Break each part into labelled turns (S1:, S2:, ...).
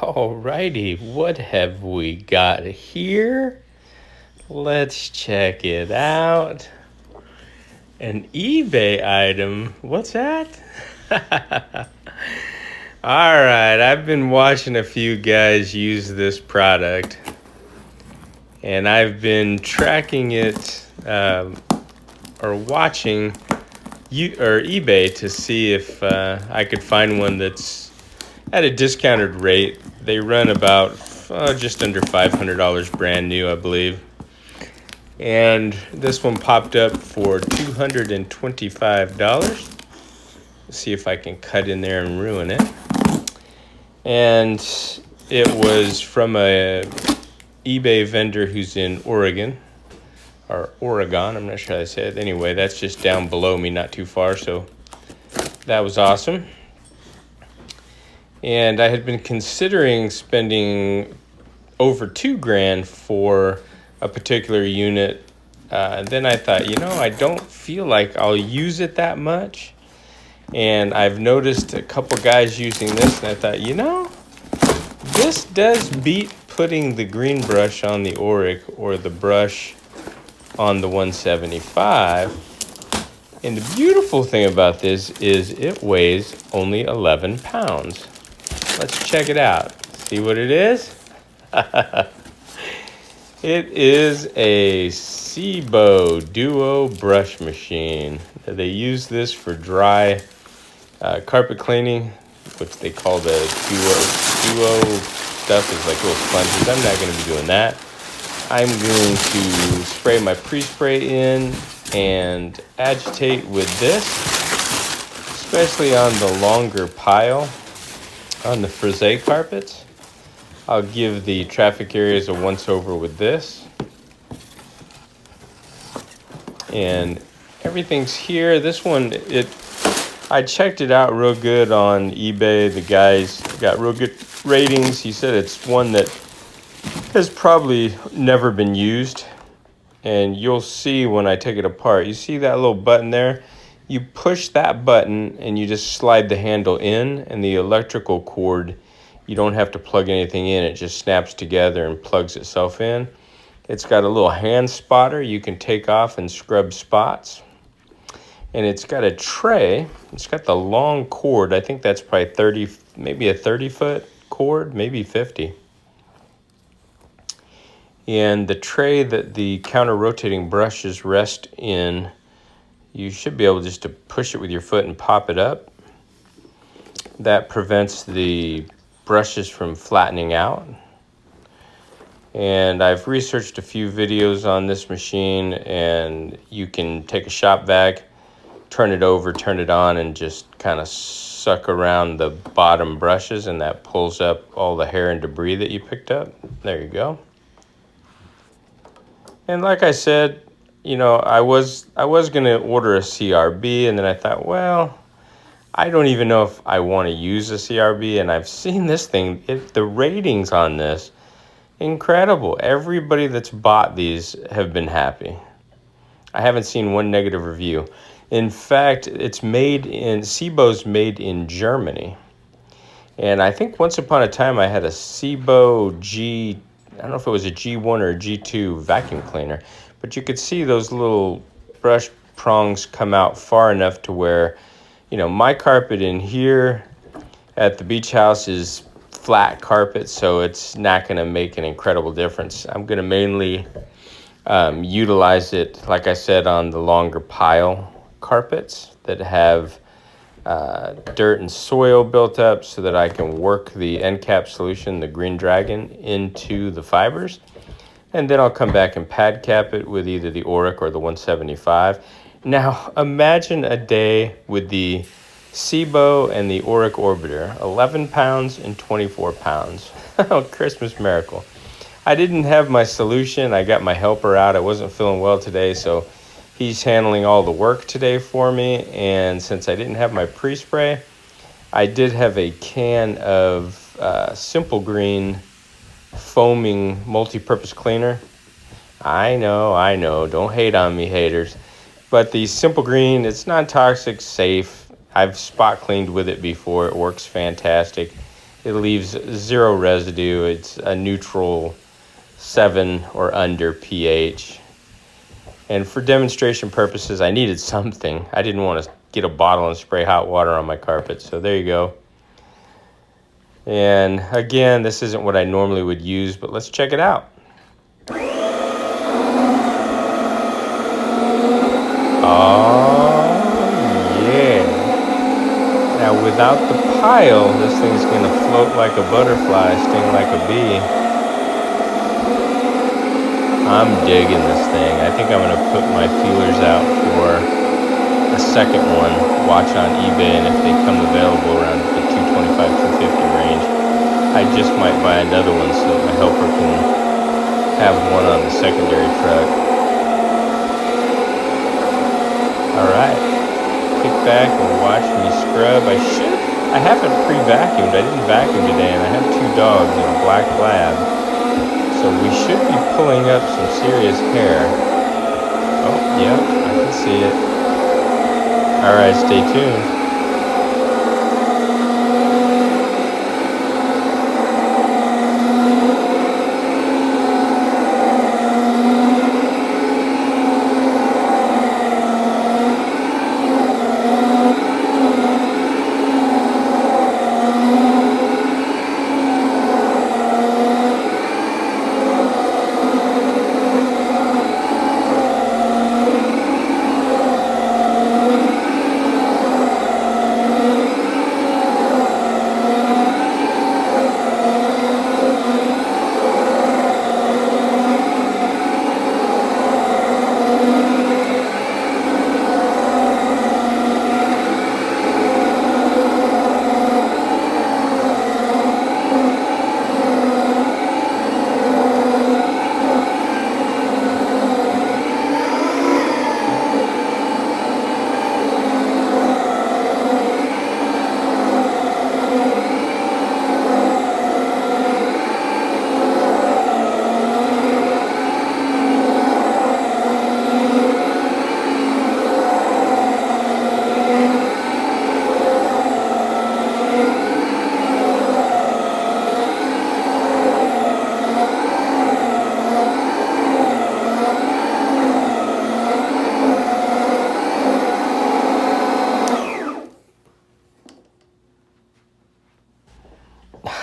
S1: Alrighty, what have we got here? Let's check it out. An eBay item. What's that? Alright, I've been watching a few guys use this product, and I've been tracking it or watching eBay to see if I could find one that's at a discounted rate. They run about just under $500 brand new, I believe. And this one popped up for $225. Let's see if I can cut in there and ruin it. And it was from a eBay vendor who's in Oregon. Or Oregon, I'm not sure how to say it. Anyway, that's just down below me, not too far, so that was awesome. And I had been considering spending over $2,000 for a particular unit. Then I thought, I don't feel like I'll use it that much. And I've noticed a couple guys using this, and I thought, this does beat putting the green brush on the Auric or the brush on the 175. And the beautiful thing about this is it weighs only 11 pounds. Let's check it out. See what it is? It is a Sebo Duo brush machine. They use this for dry carpet cleaning, which they call the Duo stuff is like little sponges. I'm not going to be doing that. I'm going to spray my pre-spray in and agitate with this, especially on the longer pile on the frise carpets. I'll give the traffic areas a once-over with this. And everything's here. This one, I checked it out real good on eBay. The guy's got real good ratings. He said it's one that has probably never been used. And you'll see when I take it apart. You see that little button there? You push that button and you just slide the handle in, and the electrical cord, you don't have to plug anything in. It just snaps together and plugs itself in. It's got a little hand spotter you can take off and scrub spots. And it's got a tray. It's got the long cord. I think that's probably 30, maybe a 30-foot cord, maybe 50. And the tray that the counter-rotating brushes rest in, you should be able just to push it with your foot and pop it up. That prevents the brushes from flattening out. And I've researched a few videos on this machine, and you can take a shop vac, turn it over, turn it on, and just kind of suck around the bottom brushes, and that pulls up all the hair and debris that you picked up. There you go. And like I said, I was going to order a CRB, and then I thought, well, I don't even know if I want to use a CRB, and I've seen this thing, the ratings on this, incredible. Everybody that's bought these have been happy. I haven't seen one negative review. In fact, Sebo's made in Germany. And I think once upon a time I had a Sebo I don't know if it was a G1 or a G2 vacuum cleaner, but you could see those little brush prongs come out far enough to where, my carpet in here at the beach house is flat carpet, so it's not going to make an incredible difference. I'm going to mainly utilize it, like I said, on the longer pile carpets that have dirt and soil built up, so that I can work the end cap solution, the Green Dragon, into the fibers. And then I'll come back and pad cap it with either the Auric or the 175. Now, imagine a day with the Sibo and the Auric Orbiter, 11 pounds and 24 pounds. Christmas miracle. I didn't have my solution. I got my helper out. I wasn't feeling well today, so he's handling all the work today for me. And since I didn't have my pre-spray, I did have a can of Simple Green foaming multi-purpose cleaner. I know. Don't hate on me, haters. But the Simple Green, it's non-toxic, safe. I've spot cleaned with it before. It works fantastic. It leaves zero residue. It's a neutral 7 or under pH. And for demonstration purposes, I needed something. I didn't want to get a bottle and spray hot water on my carpet. So there you go. And again, this isn't what I normally would use, but let's check it out. Oh, yeah. Now, without the pile, this thing's going to float like a butterfly, sting like a bee. I'm digging this thing. I think I'm going to put my feelers out for a second one, watch on eBay, and if they come available around the 225, 250 range, I just might buy another one so that my helper can have one on the secondary truck. Alright, kick back and watch me scrub. I haven't pre-vacuumed. I didn't vacuum today, and I have 2 dogs and a black lab. So we should be pulling up some serious hair. Oh, yep, I can see it. Alright, stay tuned.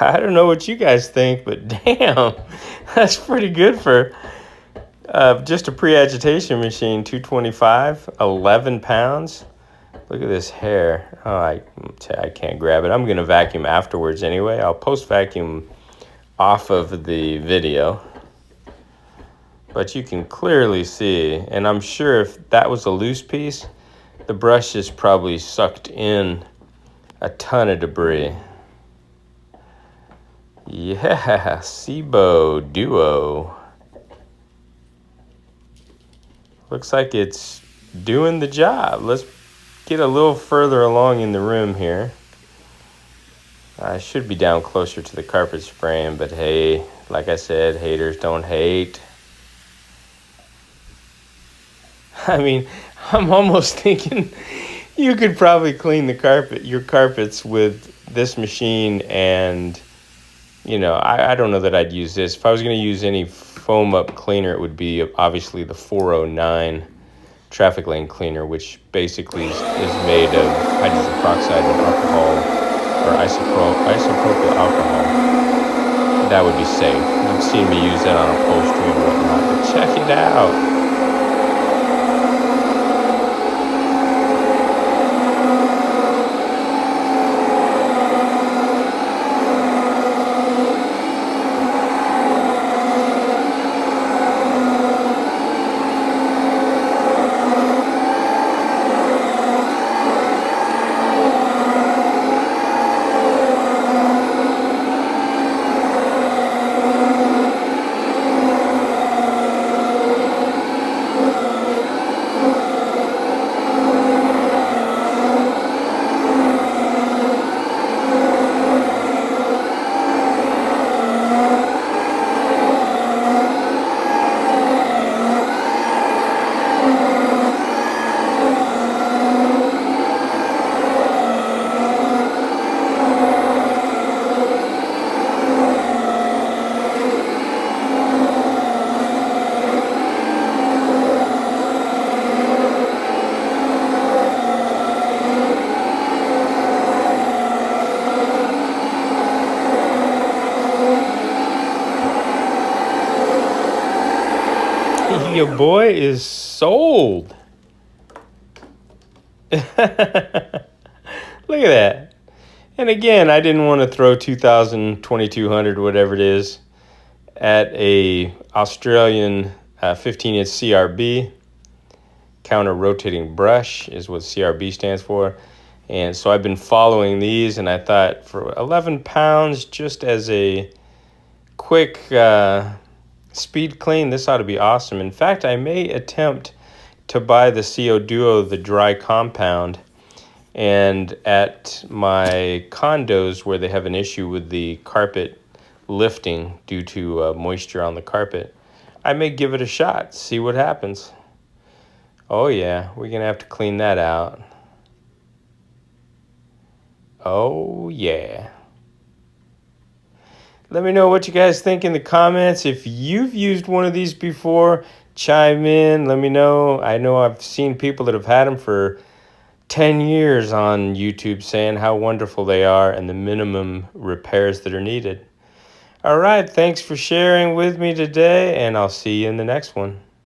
S1: I don't know what you guys think, but damn, that's pretty good for just a pre-agitation machine. 225, 11 pounds. Look at this hair. Oh, I can't grab it. I'm going to vacuum afterwards anyway. I'll post-vacuum off of the video. But you can clearly see, and I'm sure if that was a loose piece, the brush has probably sucked in a ton of debris. Yeah, Sebo Duo. Looks like it's doing the job. Let's get a little further along in the room here. I should be down closer to the carpet spraying, but hey, like I said, haters don't hate. I mean, I'm almost thinking you could probably clean your carpets with this machine, and you know, I don't know that I'd use this. If I was going to use any foam up cleaner, it would be obviously the 409 traffic lane cleaner, which basically is made of hydrogen peroxide and alcohol, or isopropyl alcohol. That would be safe. You've seen me use that on upholstery and whatnot, but check it out. Your boy is sold. Look at that. And again, I didn't want to throw 2,000, 2,200, whatever it is, at a Australian 15-inch CRB. Counter rotating brush is what CRB stands for. And so I've been following these, and I thought for 11 pounds, just as a quick speed clean, this ought to be awesome. In fact, I may attempt to buy the Sebo Duo, the dry compound, and at my condos where they have an issue with the carpet lifting due to moisture on the carpet, I may give it a shot, see what happens. Oh yeah, we're gonna have to clean that out. Oh yeah. Let me know what you guys think in the comments. If you've used one of these before, chime in, let me know. I know I've seen people that have had them for 10 years on YouTube saying how wonderful they are and the minimum repairs that are needed. All right, thanks for sharing with me today, and I'll see you in the next one.